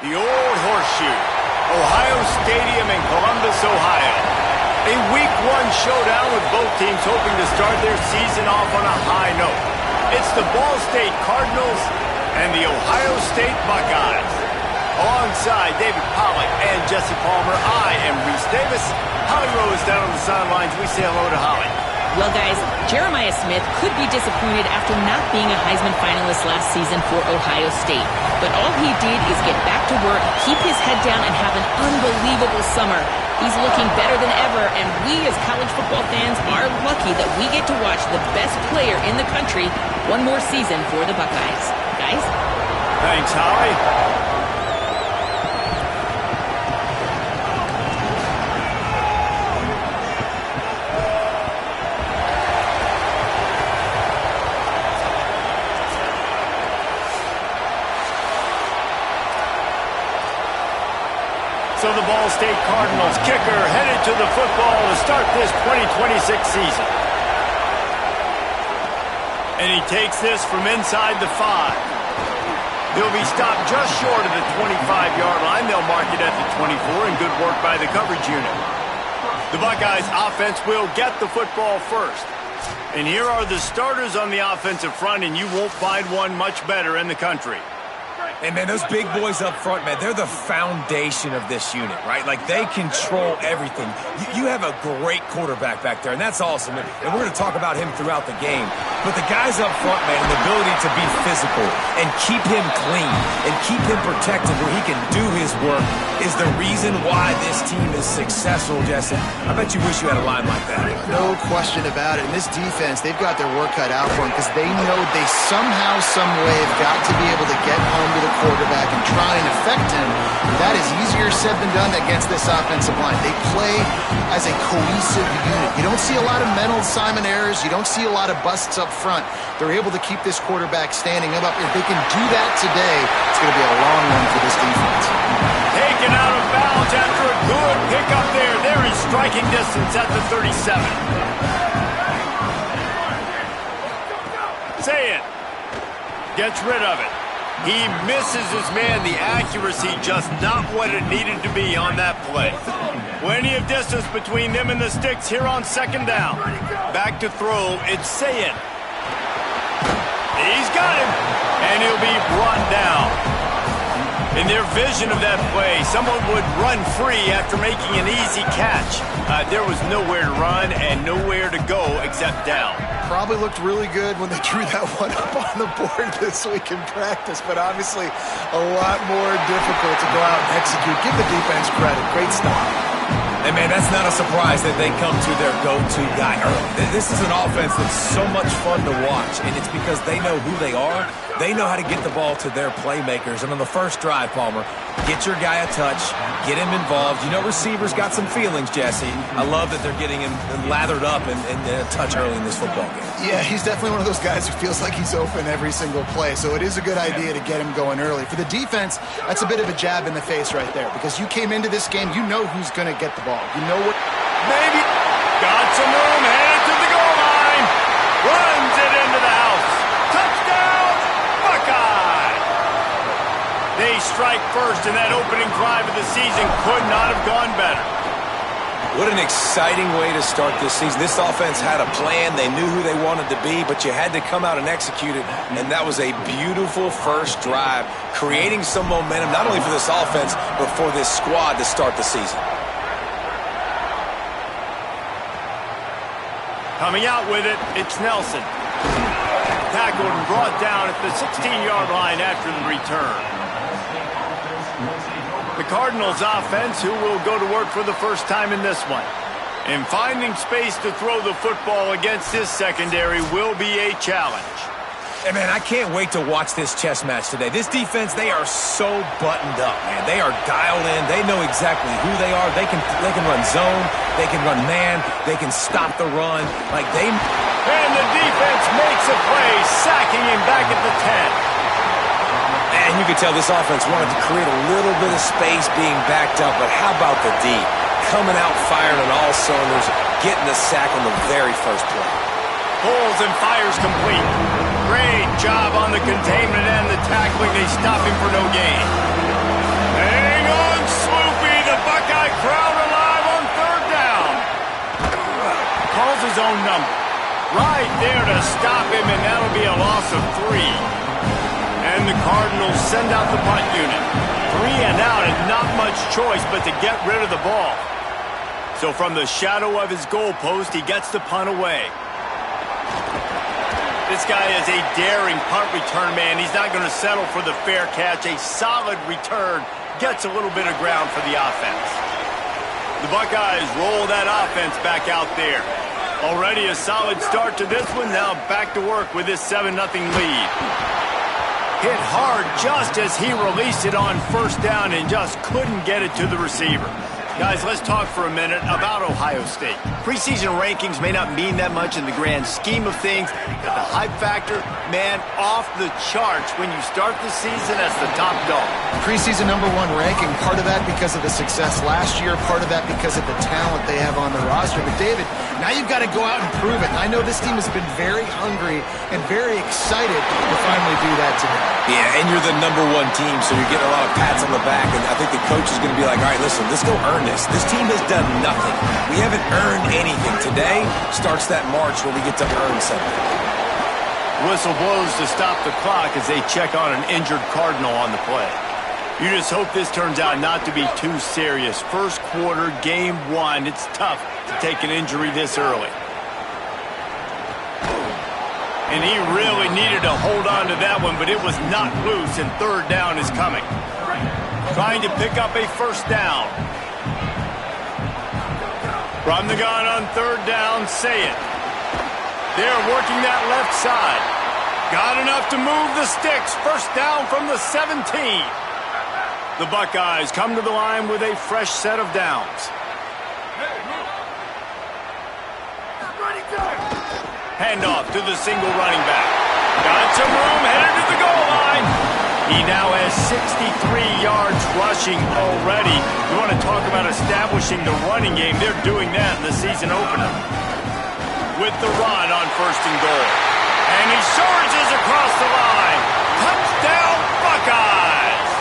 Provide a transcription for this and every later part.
The old horseshoe, Ohio Stadium in Columbus, Ohio. A Week 1 showdown with both teams hoping to start their season off on a high note. It's the Ball State Cardinals and the Ohio State Buckeyes. Alongside David Pollack and Jesse Palmer, I am Reese Davis. Holly Rowe is down on the sidelines. We say hello to Holly. Well, guys, Jeremiah Smith could be disappointed after not being a Heisman finalist last season for Ohio State. But all he did is get back to work, keep his head down, and have an unbelievable summer. He's looking better than ever, and we as college football fans are lucky that we get to watch the best player in the country one more season for the Buckeyes. Guys? Thanks, Holly. So the Ball State Cardinals kicker headed to the football to start this 2026 season. And he takes this from inside the 5. He'll be stopped just short of the 25-yard line. They'll mark it at the 24, and good work by the coverage unit. The Buckeyes offense will get the football first. And here are the starters on the offensive front, and you won't find one much better in the country. Hey, man, those big boys up front, man, they're the foundation of this unit, right? Like, they control everything. You have a great quarterback back there, and that's awesome. And we're going to talk about him throughout the game. But the guys up front, man, and the ability to be physical and keep him clean and keep him protected where he can do his work is the reason why this team is successful, Jesse. I bet you wish you had a line like that. No question about it. And this defense, they've got their work cut out for them because they know they somehow, some way have got to be able to get home to the quarterback and try and affect him. That is easier said than done against this offensive line. They play as a cohesive unit. You don't see a lot of mental Simon errors. You don't see a lot of busts up front. They're able to keep this quarterback standing up. If they can do that today, it's going to be a long one for this defense. Taken out of bounds after a good pickup there. There is striking distance at the 37. Say it. Gets rid of it. He misses his man. The accuracy just not what it needed to be on that play. Plenty of distance between them and the sticks here on second down. Back to throw. It's Sayin. He's got him. And he'll be brought down. In their vision of that play, someone would run free after making an easy catch. There was nowhere to run and nowhere to go except down. Probably looked really good when they drew that one up on the board this week in practice, but obviously a lot more difficult to go out and execute. Give the defense credit. Great stop. And, man, that's not a surprise that they come to their go-to guy early. This is an offense that's so much fun to watch, and it's because they know who they are. They know how to get the ball to their playmakers. And on the first drive, Palmer, get your guy a touch, get him involved. You know receivers got some feelings, Jesse. I love that they're getting him lathered up and a touch early in this football game. Yeah, he's definitely one of those guys who feels like he's open every single play, so it is a good idea to get him going early. For the defense, that's a bit of a jab in the face right there because you came into this game, you know who's going to get the ball. You know what? Maybe. Got some room, headed to the goal line. Runs it into the house. Touchdown, Buckeye. They strike first, and that opening drive of the season could not have gone better. What an exciting way to start this season. This offense had a plan. They knew who they wanted to be, but you had to come out and execute it, and that was a beautiful first drive, creating some momentum, not only for this offense, but for this squad to start the season. Coming out with it, it's Nelson. Tackled and brought down at the 16-yard line after the return. The Cardinals offense, who will go to work for the first time in this one. And finding space to throw the football against this secondary will be a challenge. Hey, man, I can't wait to watch this chess match today. This defense, they are so buttoned up, man. They are dialed in. They know exactly who they are. They can run zone. They can run man. They can stop the run. And the defense makes a play, sacking him back at the 10. And you could tell this offense wanted to create a little bit of space being backed up, but how about the D? Coming out firing on all cylinders, getting the sack on the very first play. Pulls and fires complete. Great job on the containment and the tackling. They stop him for no gain. own number. Right there to stop him, and that'll be a loss of 3. And the Cardinals send out the punt unit. 3 and out, and not much choice but to get rid of the ball. So from the shadow of his goalpost, he gets the punt away. This guy is a daring punt return man. He's not going to settle for the fair catch. A solid return gets a little bit of ground for the offense. The Buckeyes roll that offense back out there. Already a solid start to this one. Now back to work with this 7-0 lead. Hit hard just as he released it on first down and just couldn't get it to the receiver. Guys, let's talk for a minute about Ohio State. Preseason rankings may not mean that much in the grand scheme of things, but the hype factor, man, off the charts when you start the season as the top dog. Preseason #1 ranking, part of that because of the success last year, part of that because of the talent they have on the roster. But David, now you've got to go out and prove it. And I know this team has been very hungry and very excited to finally do that today. Yeah, and you're the #1 team, so you're getting a lot of pats on the back, and I think the coach is going to be like, all right, listen, let's go earn this. This team has done nothing. We haven't earned anything. Today starts that march where we get to earn something. Whistle blows to stop the clock as they check on an injured Cardinal on the play. You just hope this turns out not to be too serious. First quarter, game 1, it's tough to take an injury this early. And he really needed to hold on to that one, but it was not loose, and third down is coming. Trying to pick up a first down. From the gun on third down, say it. They're working that left side. Got enough to move the sticks. First down from the 17. The Buckeyes come to the line with a fresh set of downs. Handoff to the single running back. Got some room, headed to the goal line. He now has 63 yards rushing already. You want to talk about establishing the running game. They're doing that in the season opener. With the run on first and goal. And he surges across the line. Touchdown, Buckeyes!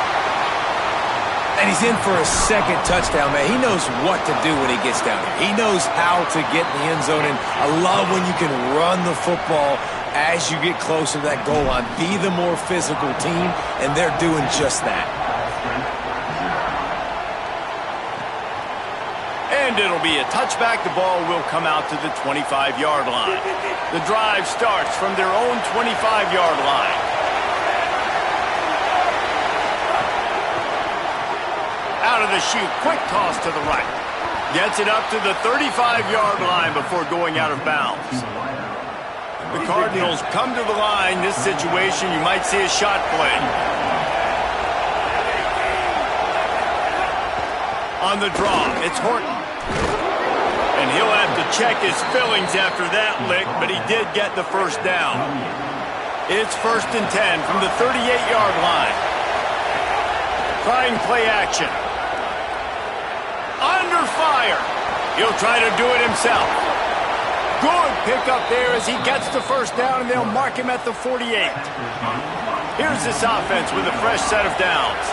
And he's in for a second touchdown, man. He knows what to do when he gets down here. He knows how to get in the end zone, and I love when you can run the football as you get closer to that goal line. Be the more physical team, and they're doing just that. And it'll be a touchback. The ball will come out to the 25-yard line. The drive starts from their own 25-yard line. Out of the chute, quick toss to the right. Gets it up to the 35-yard line before going out of bounds. The Cardinals come to the line. This situation, you might see a shot play. On the draw, it's Horton. And he'll have to check his fillings after that lick, but he did get the first down. It's 1st and 10 from the 38-yard line. Trying play action. Under fire. He'll try to do it himself. Good pickup there as he gets the first down, and they'll mark him at the 48. Here's this offense with a fresh set of downs.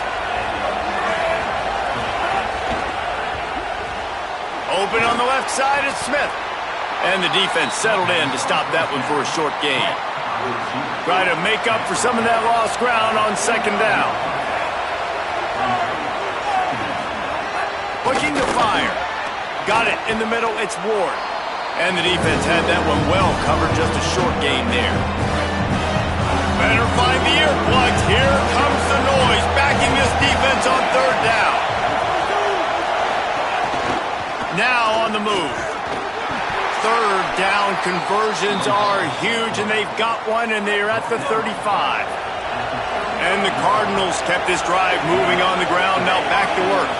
Open on the left side, it's Smith. And the defense settled in to stop that one for a short gain. Try to make up for some of that lost ground on second down. Pushing to fire. Got it in the middle, it's Ward. And the defense had that one well covered, just a short gain there. Better find the earplugs. Here comes the noise, backing this defense on third down. Now on the move. Third down conversions are huge, and they've got one, and they're at the 35. And the Cardinals kept this drive moving on the ground, now back to work.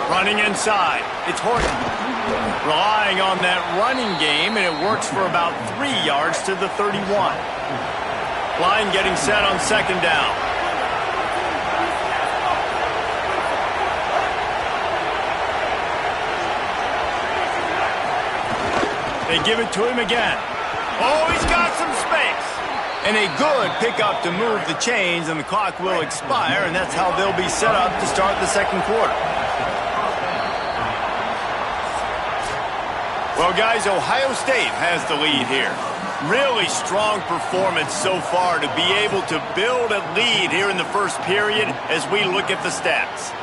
Running inside, it's Horton. Relying on that running game, and it works for about 3 yards to the 31. Line getting set on second down. They give it to him again. Oh, he's got some space. And a good pickup to move the chains, and the clock will expire, and that's how they'll be set up to start the second quarter. Well, guys, Ohio State has the lead here. Really strong performance so far to be able to build a lead here in the first period as we look at the stats.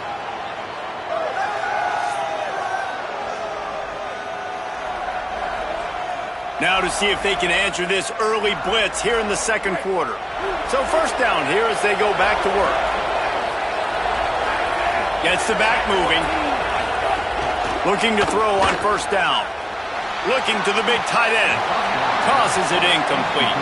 Now to see if they can answer this early blitz here in the second quarter. So first down here as they go back to work. Gets the back moving. Looking to throw on first down. Looking to the big tight end. Tosses it incomplete.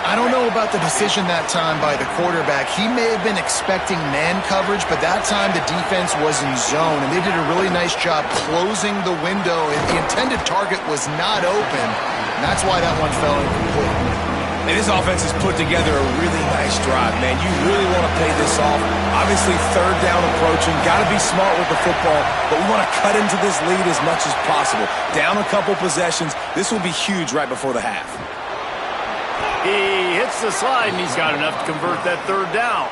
I don't know about the decision that time by the quarterback. He may have been expecting man coverage, but that time the defense was in zone, and they did a really nice job closing the window. The intended target was not open, and that's why that one fell incomplete. And this offense has put together a really nice drive, man. You really want to pay this off. Obviously, third down approaching. Got to be smart with the football, but we want to cut into this lead as much as possible. Down a couple possessions. This will be huge right before the half. He hits the slide, and he's got enough to convert that third down.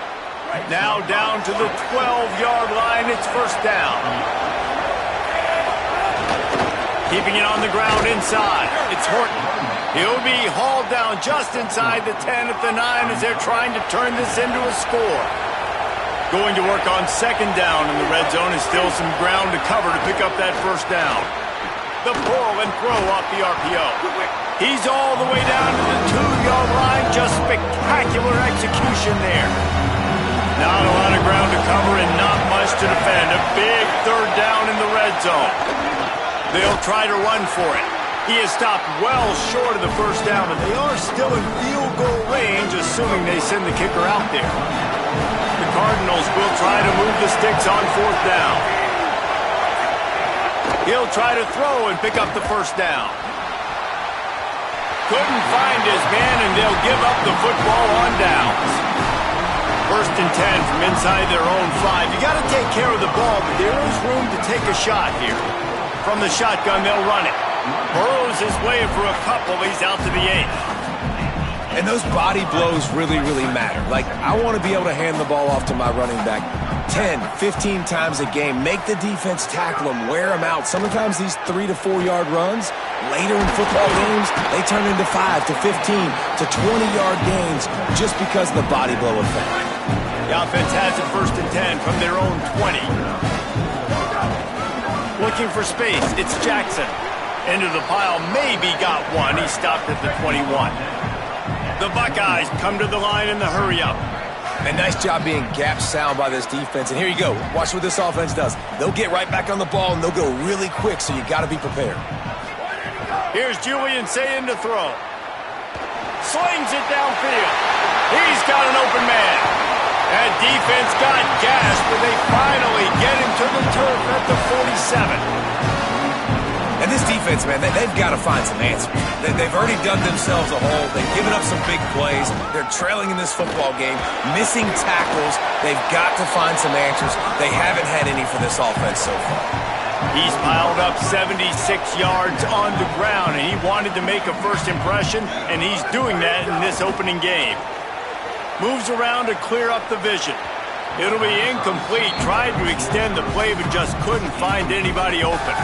Now down to the 12-yard line. It's first down. Keeping it on the ground inside. It's Horton. He'll be hauled down just inside the 10 at the 9 as they're trying to turn this into a score. Going to work on second down in the red zone is still some ground to cover to pick up that first down. The pull and throw off the RPO. He's all the way down to the 2-yard line. Just spectacular execution there. Not a lot of ground to cover and not much to defend. A big third down in the red zone. They'll try to run for it. He has stopped well short of the first down, but they are still in field goal range, assuming they send the kicker out there. The Cardinals will try to move the sticks on fourth down. He'll try to throw and pick up the first down. Couldn't find his man, and they'll give up the football on downs. First and 10 from inside their own 5. You got to take care of the ball, but there is room to take a shot here. From the shotgun, they'll run it. Burrows his way for a couple. He's out to the 8. And those body blows really, really matter. Like, I want to be able to hand the ball off to my running back 10, 15 times a game. Make the defense tackle them, wear them out. Sometimes these 3 to 4 yard runs, later in football games, they turn into 5 to 15 to 20-yard gains just because of the body blow effect. The offense has it first and 10 from their own 20. Looking for space. It's Jackson. Into the pile. Maybe got one. He stopped at the 21. The Buckeyes come to the line in the hurry-up. And nice job being gap sound by this defense. And here you go. Watch what this offense does. They'll get right back on the ball, and they'll go really quick, so you got to be prepared. Here's Julian saying to throw. Slings it downfield. He's got an open man. That defense got gassed, but they finally get him to the turf at the 47. And this defense, man, they've got to find some answers. They've already dug themselves a hole. They've given up some big plays. They're trailing in this football game, missing tackles. They've got to find some answers. They haven't had any for this offense so far. He's piled up 76 yards on the ground, and he wanted to make a first impression, and he's doing that in this opening game. Moves around to clear up the vision. It'll be incomplete. Tried to extend the play, but just couldn't find anybody open.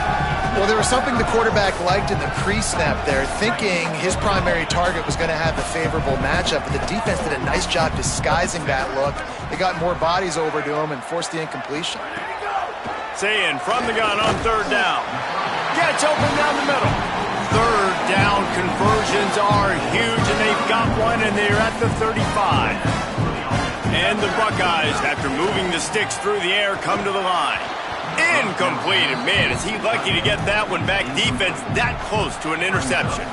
Well, there was something the quarterback liked in the pre-snap there, thinking his primary target was going to have the favorable matchup, but the defense did a nice job disguising that look. They got more bodies over to him and forced the incompletion. Saying from the gun on third down. Gets open down the middle. Third down conversions are huge, and they've got one, and they're at the 35. And the Buckeyes, after moving the sticks through the air, come to the line. Incomplete, and man, is he lucky to get that one back. Defense that close to an interception.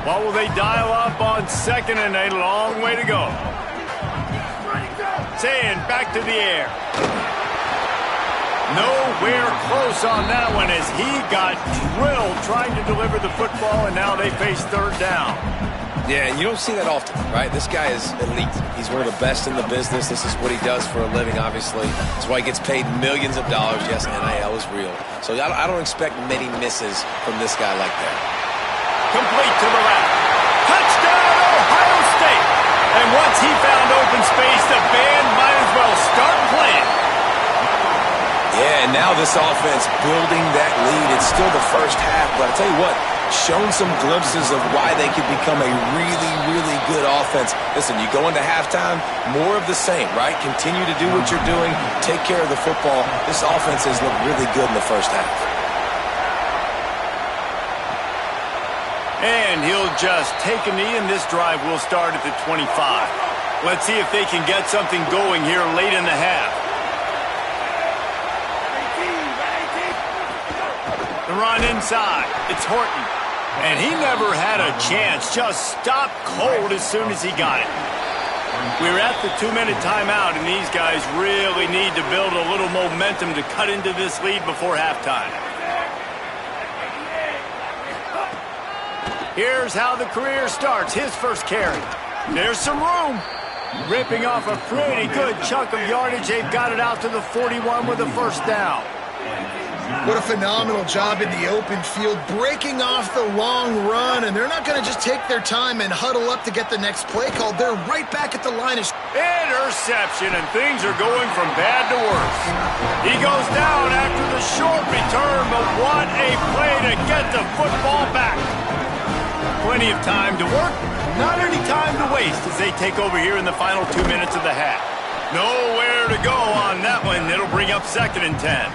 What will they dial up on second and a long way to go? Saying back to the air. Nowhere close on that one as he got drilled trying to deliver the football, and now they face third down. Yeah, and you don't see that often, right? This guy is elite. He's one of the best in the business. This is what he does for a living, obviously. That's why he gets paid millions of dollars. Yes, NIL is real. So I don't expect many misses from this guy like that. Complete to the left. Touchdown, Ohio State! And once he found open space, the band might as well start playing. Yeah, and now this offense building that lead. It's still the first half, but I'll tell you what, shown some glimpses of why they could become a really, really good offense. Listen, you go into halftime, more of the same, right? Continue to do what you're doing, take care of the football. This offense has looked really good in the first half. And he'll just take a knee, and this drive will start at the 25. Let's see if they can get something going here late in the half. The run inside. It's Horton. And he never had a chance. Just stopped cold as soon as he got it. We're at the 2-minute timeout, and these guys really need to build a little momentum to cut into this lead before halftime. Here's how the career starts. His first carry. There's some room. Ripping off a pretty good chunk of yardage. They've got it out to the 41 with a first down. What a phenomenal job in the open field, breaking off the long run, and they're not going to just take their time and huddle up to get the next play called. They're right back at the line of... Interception, and things are going from bad to worse. He goes down after the short return, but what a play to get the football back. Plenty of time to work, not any time to waste as they take over here in the final 2 minutes of the half. Nowhere to go on that one. It'll bring up 2nd and 10.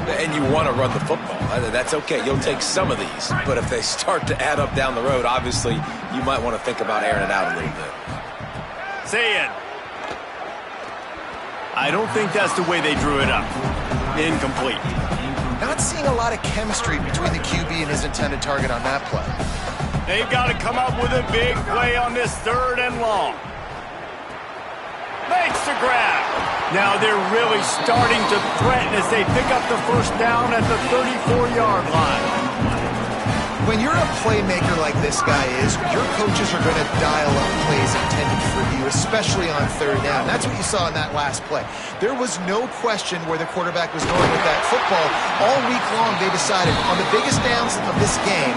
And you want to run the football. That's okay. You'll take some of these. But if they start to add up down the road, obviously, you might want to think about airing it out a little bit. Say it. I don't think that's the way they drew it up. Incomplete. Not seeing a lot of chemistry between the QB and his intended target on that play. They've got to come up with a big play on this 3rd and long. Makes the grab. Now they're really starting to threaten as they pick up the first down at the 34-yard line. When you're a playmaker like this guy is, your coaches are going to dial up plays intended for you, especially on 3rd down. That's what you saw in that last play. There was no question where the quarterback was going with that football. All week long, they decided on the biggest downs of this game,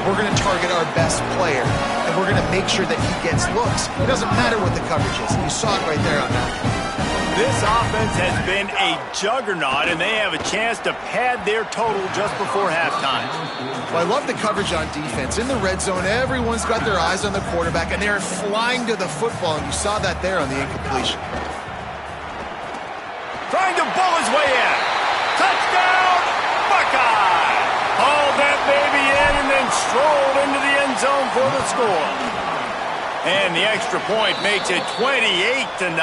we're going to target our best player, and we're going to make sure that he gets looks. It doesn't matter what the coverage is. You saw it right there on that. This offense has been a juggernaut, and they have a chance to pad their total just before halftime. Well, I love the coverage on defense. In the red zone, everyone's got their eyes on the quarterback, and they're flying to the football, and you saw that there on the incompletion. Trying to bull his way in. Touchdown, Buckeye! Hauled that baby in and then strolled into the end zone for the score. And the extra point makes it 28-0.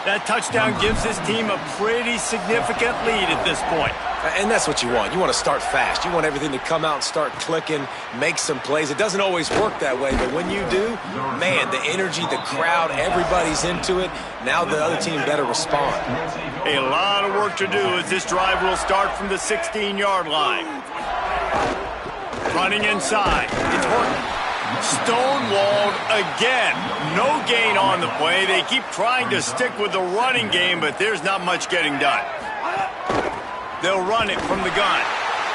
That touchdown gives his team a pretty significant lead at this point. And that's what you want. You want to start fast. You want everything to come out and start clicking, make some plays. It doesn't always work that way, but when you do, man, the energy, the crowd, everybody's into it. Now the other team better respond. A lot of work to do as this drive will start from the 16-yard line. Running inside. It's Horton. Stonewalled again. No gain on the play. They keep trying to stick with the running game, but there's not much getting done. They'll run it from the gun.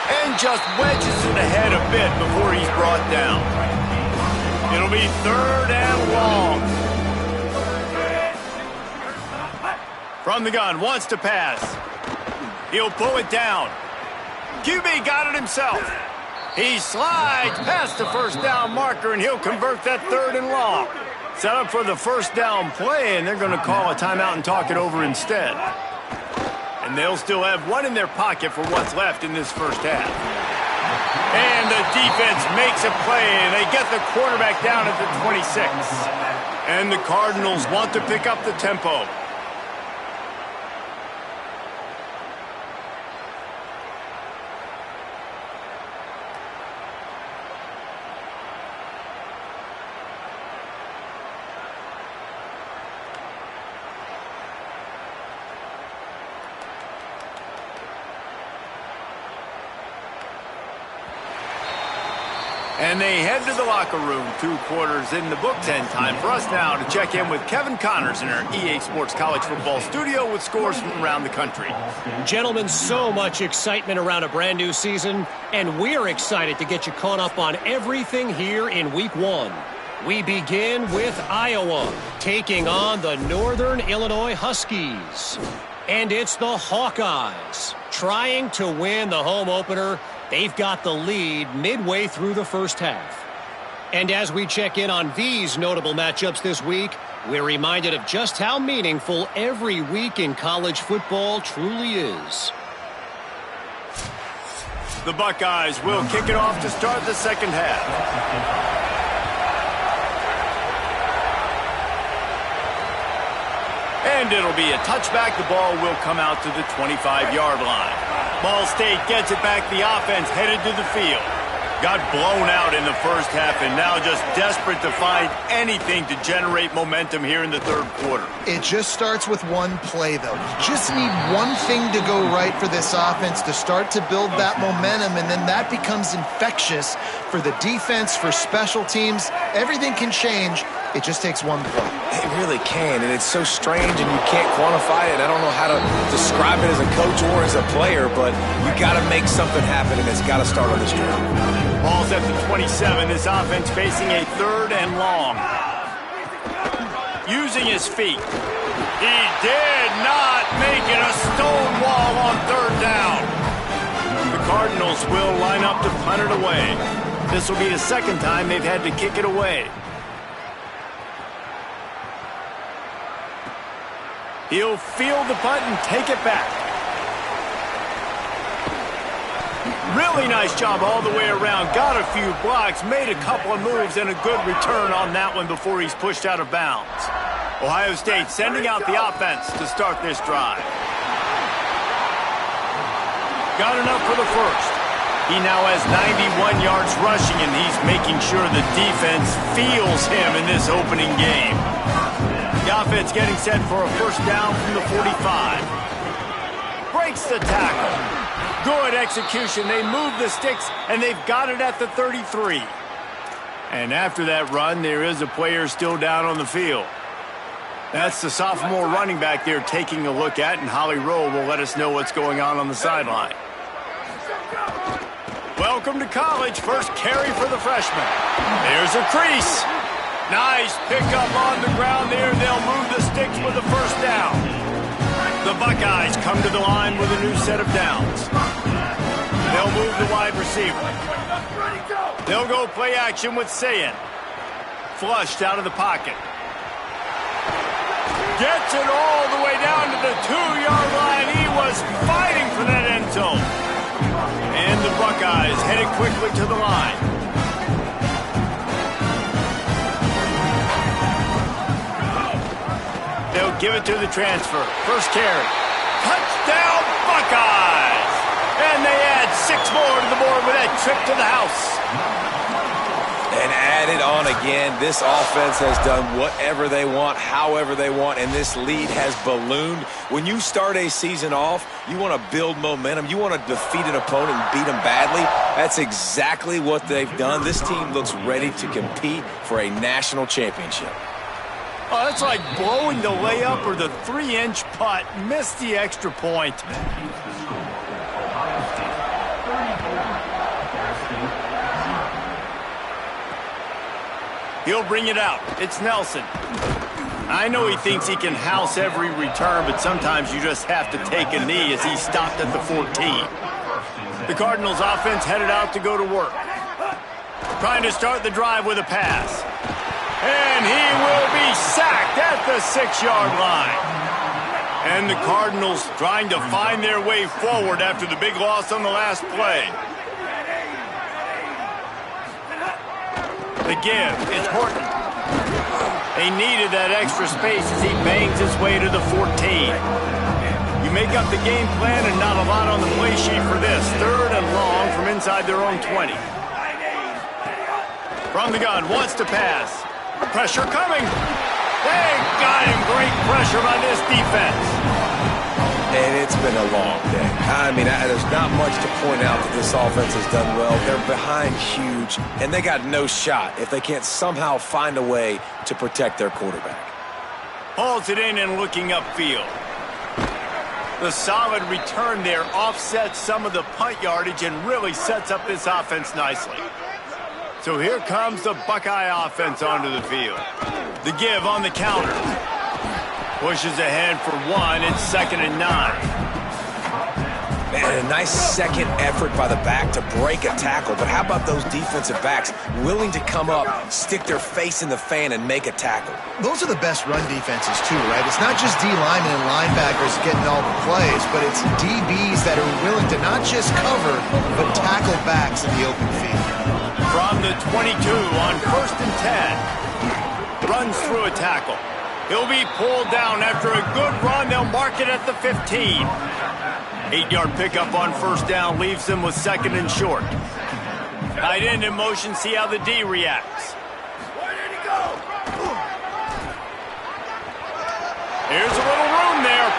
And just wedges it ahead a bit before he's brought down. It'll be 3rd and long. From the gun, wants to pass. He'll pull it down. QB got it himself. He slides past the first down marker, and he'll convert that 3rd and long. Set up for the first down play, and they're going to call a timeout and talk it over instead. And they'll still have one in their pocket for what's left in this first half. And the defense makes a play, and they get the quarterback down at the 26. And the Cardinals want to pick up the tempo. And they head to the locker room, 2 quarters in the books, and time for us now to check in with Kevin Connors in our EA Sports College Football studio with scores from around the country. Gentlemen, so much excitement around a brand new season, and we're excited to get you caught up on everything here in Week 1. We begin with Iowa, taking on the Northern Illinois Huskies. And it's the Hawkeyes trying to win the home opener. They've got the lead midway through the first half. And as we check in on these notable matchups this week, we're reminded of just how meaningful every week in college football truly is. The Buckeyes will kick it off to start the second half. And it'll be a touchback. The ball will come out to the 25-yard line. Ball State gets it back. The offense headed to the field. Got blown out in the first half and now just desperate to find anything to generate momentum here in the third quarter. It just starts with one play, though. You just need one thing to go right for this offense to start to build that momentum, and then that becomes infectious for the defense, for special teams. Everything can change. It just takes one play. It really can, and it's so strange, and you can't quantify it. I don't know how to describe it as a coach or as a player, but you got to make something happen, and it's got to start on this drive. Ball's at the 27. This offense facing a third and long. Using his feet. He did not make it a stone wall on third down. The Cardinals will line up to punt it away. This will be the second time they've had to kick it away. He'll field the punt and take it back. Really nice job all the way around. Got a few blocks, made a couple of moves, and a good return on that one before he's pushed out of bounds. Ohio State sending out the offense to start this drive. Got enough for the first. He now has 91 yards rushing, and he's making sure the defense feels him in this opening game. The offense getting set for a first down from the 45. Breaks the tackle. Good execution. They move the sticks, and they've got it at the 33. And after that run, there is a player still down on the field. That's the sophomore running back there taking a look at, and Holly Rowe will let us know what's going on the sideline. Welcome to college. First carry for the freshman. There's a crease. Nice pickup on the ground there. They'll move the sticks with the first down. The Buckeyes come to the line with a new set of downs. They'll move the wide receiver. They'll go play action with Sayin. Flushed out of the pocket. Gets it all the way down to the 2-yard line. He was fighting for that end zone. And the Buckeyes headed quickly to the line. They'll give it to the transfer. First carry. Touchdown, Buckeyes! And they add 6 more to the board with that trip to the house. And add it on again. This offense has done whatever they want, however they want, and this lead has ballooned. When you start a season off, you want to build momentum. You want to defeat an opponent and beat them badly. That's exactly what they've done. This team looks ready to compete for a national championship. Oh, that's like blowing the layup or the 3-inch putt. Missed the extra point. He'll bring it out. It's Nelson. I know he thinks he can house every return, but sometimes you just have to take a knee as he stopped at the 14. The Cardinals offense headed out to go to work. Trying to start the drive with a pass. And he will be sacked at the 6-yard line. And the Cardinals trying to find their way forward after the big loss on the last play. The give, it's Horton. They needed that extra space as he bangs his way to the 14. You make up the game plan and not a lot on the play sheet for this. Third and long from inside their own 20. From the gun, wants to pass. Pressure coming. They got him. Great pressure by this defense. And it's been a long day. I mean, there's not much to point out that this offense has done well. They're behind huge, and they got no shot if they can't somehow find a way to protect their quarterback. Hauls it in and looking upfield. The solid return there offsets some of the punt yardage and really sets up this offense nicely. So here comes the Buckeye offense onto the field. The give on the counter. Pushes ahead for one. It's 2nd and 9. Man, a nice second effort by the back to break a tackle. But how about those defensive backs willing to come up, stick their face in the fan, and make a tackle? Those are the best run defenses, too, right? It's not just D linemen and linebackers getting all the plays, but it's DBs that are willing to not just cover, but tackle backs in the open field. From the 22 on 1st and 10. Runs through a tackle. He'll be pulled down after a good run. They'll mark it at the 15. 8-yard pickup on 1st down leaves them with 2nd and short. Tight end in motion, see how the D reacts. Where did he go? Here's a little room there.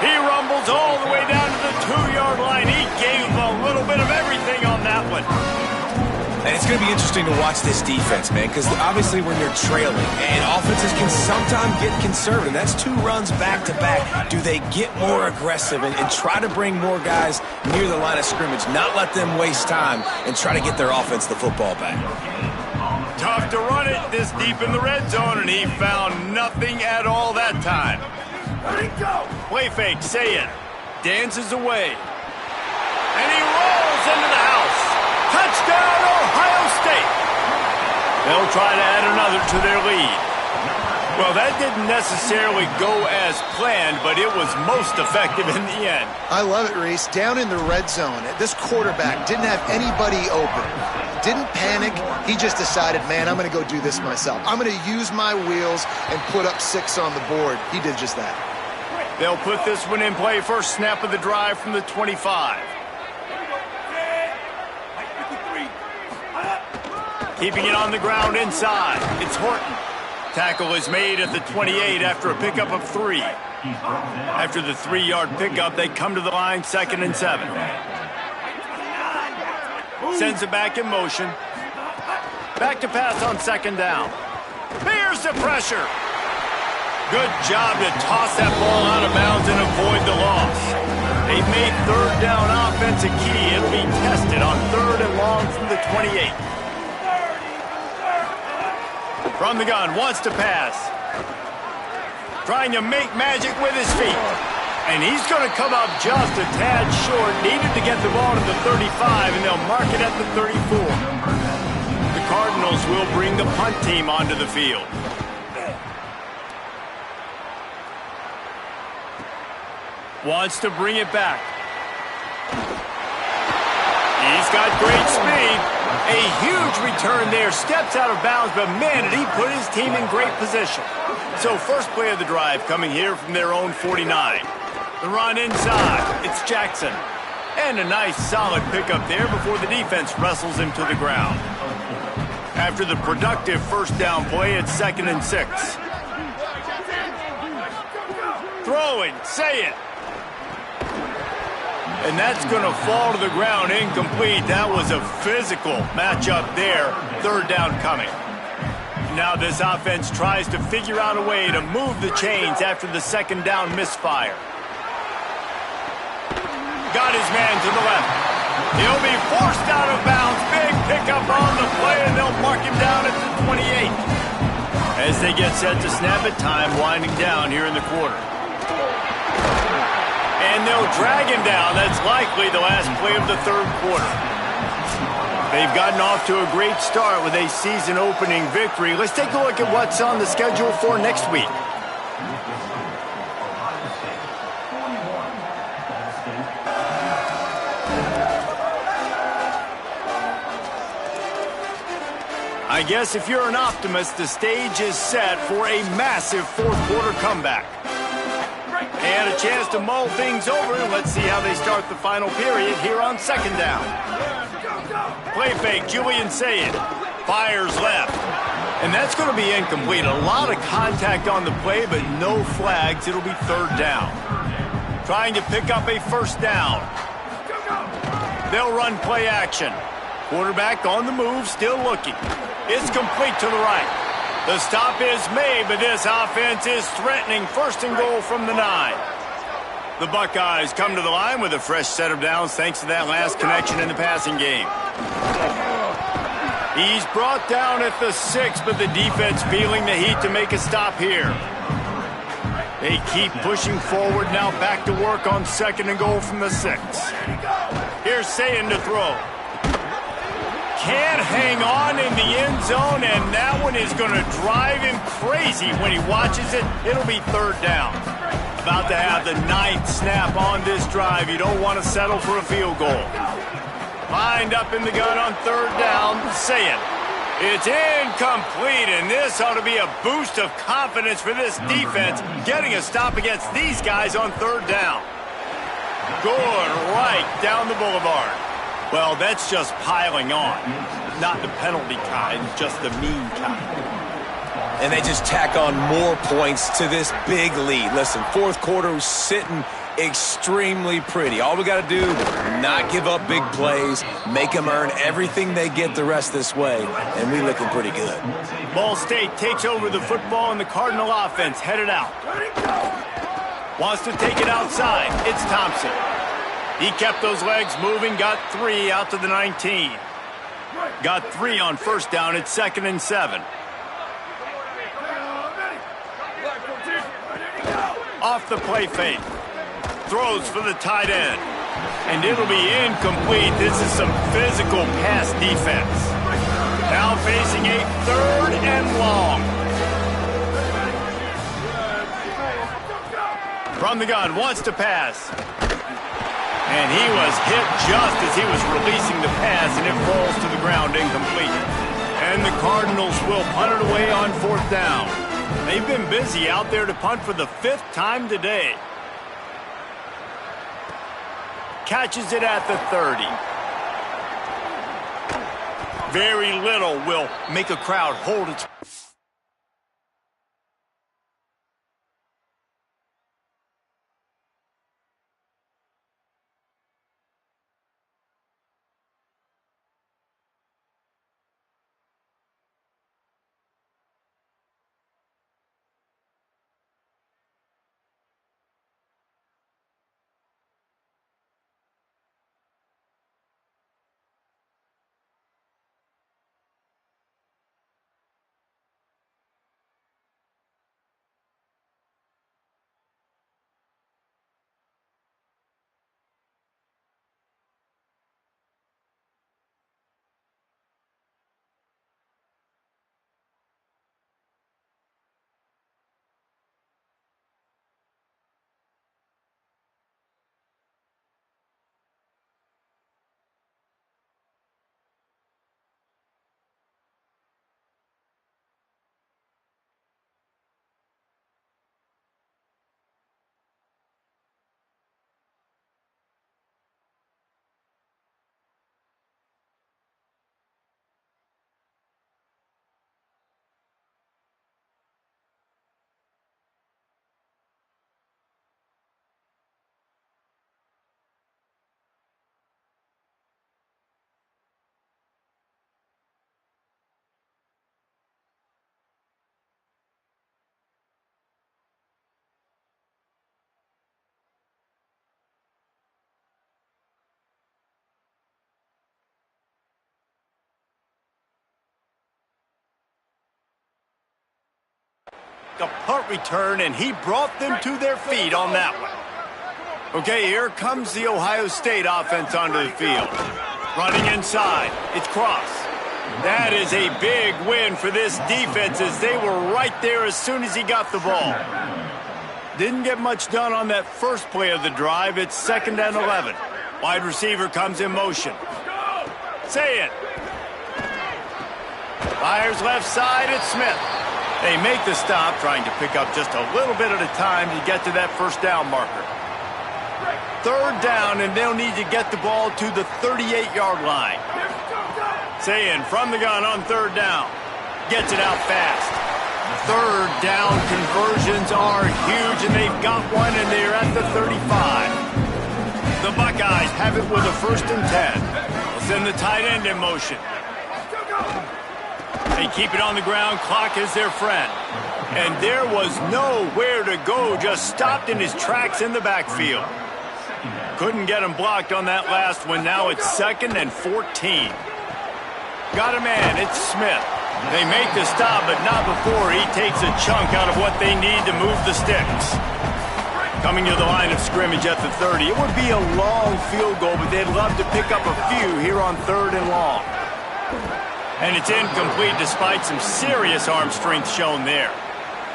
He rumbles all the way down to the 2-yard line. He gave a little bit of everything on that one. And it's going to be interesting to watch this defense, man, because obviously when you're trailing, and offenses can sometimes get conservative. That's 2 runs back-to-back. Do they get more aggressive and try to bring more guys near the line of scrimmage, not let them waste time, and try to get their offense the football back? Tough to run it this deep in the red zone, and he found nothing at all that time. Where'd he go? Play fake, say it. Dances away. And he rolls into the house. Touchdown, Ohio State! They'll try to add another to their lead. Well, that didn't necessarily go as planned, but it was most effective in the end. I love it, Reese. Down in the red zone, this quarterback didn't have anybody open. Didn't panic. He just decided, man, I'm going to go do this myself. I'm going to use my wheels and put up 6 on the board. He did just that. They'll put this one in play. First snap of the drive from the 25. Keeping it on the ground inside. It's Horton. Tackle is made at the 28 after a pickup of 3. After the 3-yard pickup, they come to the line, 2nd and 7. Sends it back in motion. Back to pass on 2nd down. Here's the pressure. Good job to toss that ball out of bounds and avoid the loss. They've made 3rd down offense a key. It'll be tested on 3rd and long from the 28. From the gun, wants to pass. Trying to make magic with his feet. And he's going to come up just a tad short. Needed to get the ball to the 35, and they'll mark it at the 34. The Cardinals will bring the punt team onto the field. Wants to bring it back. He's got great speed. A huge return there. Steps out of bounds, but man, did he put his team in great position. So first play of the drive coming here from their own 49. The run inside. It's Jackson. And a nice solid pickup there before the defense wrestles him to the ground. After the productive 1st down play, it's 2nd and 6. Throwing, say it. And that's going to fall to the ground incomplete. That was a physical matchup there. 3rd down coming. Now this offense tries to figure out a way to move the chains after the 2nd down misfire. Got his man to the left. He'll be forced out of bounds. Big pickup on the play, and they'll mark him down at the 28. As they get set to snap it, time winding down here in the quarter. And they'll drag him down. That's likely the last play of the 3rd quarter. They've gotten off to a great start with a season-opening victory. Let's take a look at what's on the schedule for next week. I guess if you're an optimist, the stage is set for a massive 4th quarter comeback. They had a chance to mull things over, and let's see how they start the final period here on 2nd down. Play fake, Julian Sayed. Fires left. And that's going to be incomplete. A lot of contact on the play, but no flags. It'll be 3rd down. Trying to pick up a 1st down. They'll run play action. Quarterback on the move, still looking. It's complete to the right. The stop is made, but this offense is threatening. 1st and goal from the 9. The Buckeyes come to the line with a fresh set of downs thanks to that last connection in the passing game. He's brought down at the 6, but the defense feeling the heat to make a stop here. They keep pushing forward now, back to work on 2nd and goal from the 6. Here's Sayin to throw. Can't hang on in the end zone, and that one is going to drive him crazy when he watches it. It'll be 3rd down. About to have the 9th snap on this drive. You don't want to settle for a field goal. Lined up in the gun on 3rd down, Sayin. It's incomplete, and this ought to be a boost of confidence for this defense, getting a stop against these guys on 3rd down. Good right down the boulevard. Well, that's just piling on. Not the penalty kind, just the mean kind. And they just tack on more points to this big lead. Listen, 4th quarter was sitting extremely pretty. All we got to do, not give up big plays, make them earn everything they get the rest this way, and we looking pretty good. Ball State takes over the football, and the Cardinal offense headed out. Wants to take it outside. It's Thompson. He kept those legs moving, got 3 out to the 19. Got 3 on 1st down. It's 2nd and 7. Off the play fake. Throws for the tight end. And it'll be incomplete. This is some physical pass defense. Now facing a 3rd and long. From the gun, wants to pass. And he was hit just as he was releasing the pass, and it falls to the ground incomplete. And the Cardinals will punt it away on 4th down. They've been busy out there to punt for the 5th time today. Catches it at the 30. Very little will make a crowd hold its... A punt return, and he brought them to their feet on that one. Okay, here comes the Ohio State offense onto the field. Running inside. It's Cross. That is a big win for this defense as they were right there as soon as he got the ball. Didn't get much done on that first play of the drive. It's 2nd and 11. Wide receiver comes in motion. Say it. Fires left side. It's Smith. They make the stop, trying to pick up just a little bit at a time to get to that 1st down marker. 3rd down, and they'll need to get the ball to the 38-yard line. Sayin from the gun on 3rd down. Gets it out fast. 3rd down conversions are huge, and they've got one, and they're at the 35. The Buckeyes have it with a 1st and 10. They'll send the tight end in motion. They keep it on the ground. Clock is their friend. And there was nowhere to go. Just stopped in his tracks in the backfield. Couldn't get him blocked on that last one. Now it's 2nd and 14. Got a man. It's Smith. They make the stop, but not before he takes a chunk out of what they need to move the sticks. Coming to the line of scrimmage at the 30. It would be a long field goal, but they'd love to pick up a few here on 3rd and long. And it's incomplete despite some serious arm strength shown there.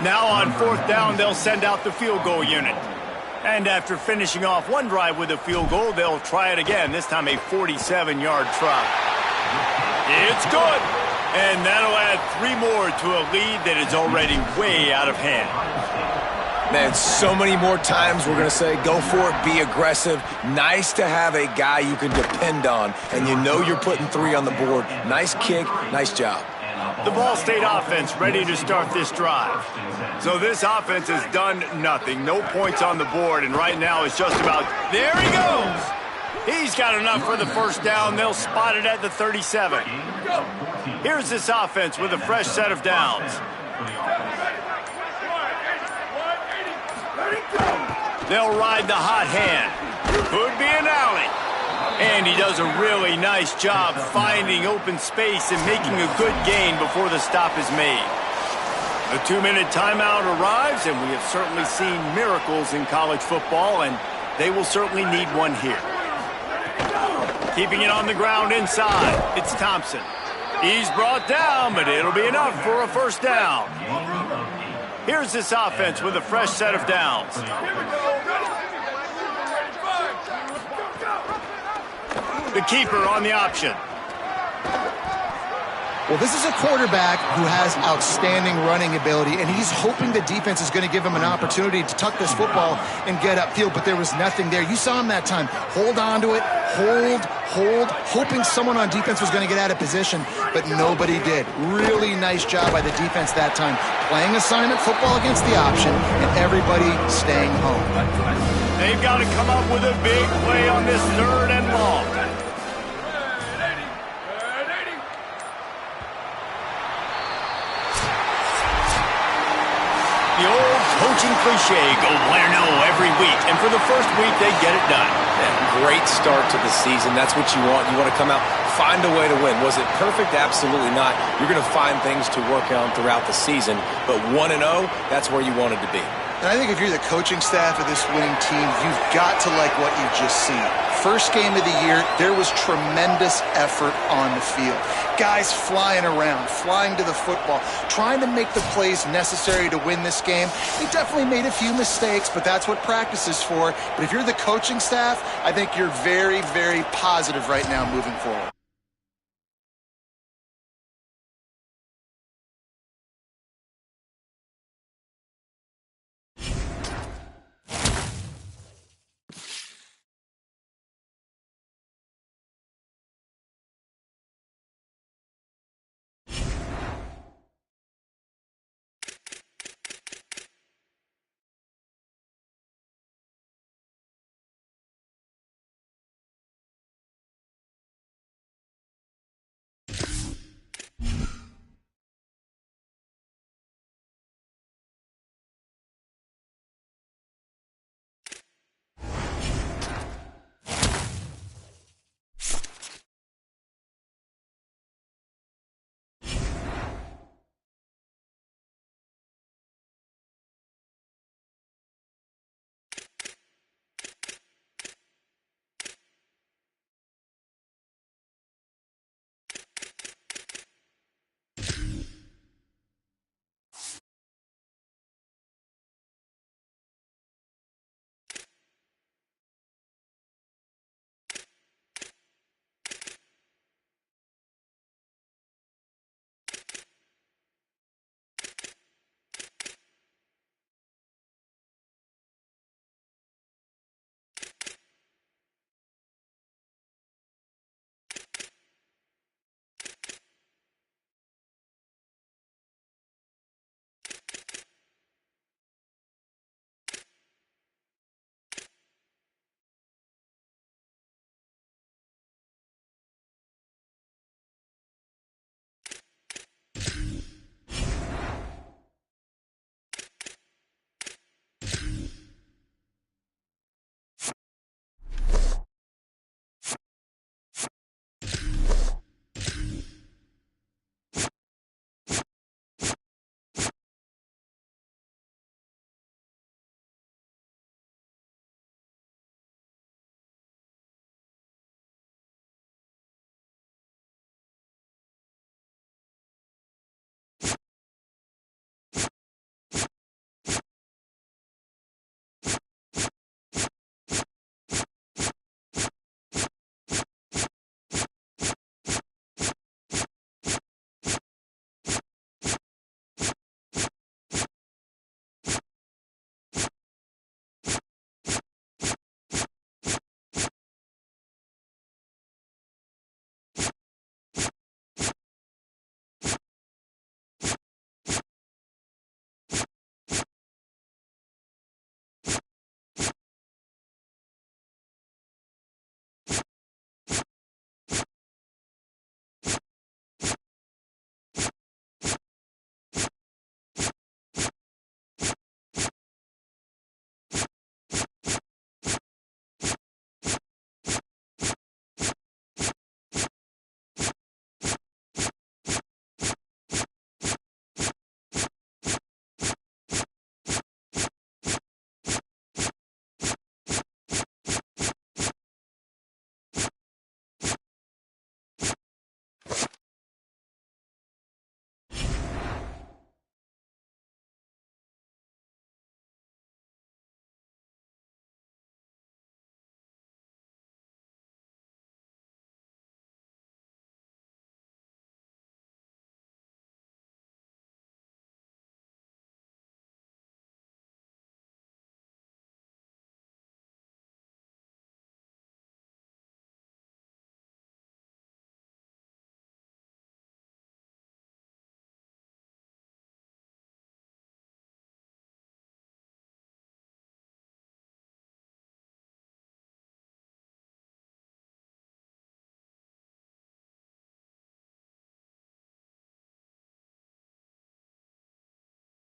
Now on 4th down, they'll send out the field goal unit. And after finishing off one drive with a field goal, they'll try it again, this time a 47-yard try. It's good. And that'll add 3 more to a lead that is already way out of hand. Man, so many more times we're going to say, go for it, be aggressive. Nice to have a guy you can depend on, and you know you're putting 3 on the board. Nice kick, nice job. The Ball State offense ready to start this drive. So this offense has done nothing. No points on the board, and right now it's just about, there he goes! He's got enough for the first down. They'll spot it at the 37. Here's this offense with a fresh set of downs. They'll ride the hot hand. Could be an alley. And he does a really nice job finding open space and making a good gain before the stop is made. A 2-minute timeout arrives, and we have certainly seen miracles in college football, and they will certainly need one here. Keeping it on the ground inside, it's Thompson. He's brought down, but it'll be enough for a first down. Here's this offense with a fresh set of downs. The keeper on the option. Well, this is a quarterback who has outstanding running ability, and he's hoping the defense is going to give him an opportunity to tuck this football and get upfield, but there was nothing there. You saw him that time. Hold on to it, hold, hoping someone on defense was going to get out of position, but nobody did. Really nice job by the defense that time. Playing assignment football against the option, and everybody staying home. They've got to come up with a big play on this 3rd and long. The old coaching cliche, go win or no every week. And for the first week, they get it done. Yeah, great start to the season. That's what you want. You want to come out, find a way to win. Was it perfect? Absolutely not. You're going to find things to work on throughout the season. But 1-0, that's where you wanted to be. And I think if you're the coaching staff of this winning team, you've got to like what you've just seen. First game of the year, there was tremendous effort on the field. Guys flying around, flying to the football, trying to make the plays necessary to win this game. They definitely made a few mistakes, but that's what practice is for. But if you're the coaching staff, I think you're very, very positive right now moving forward.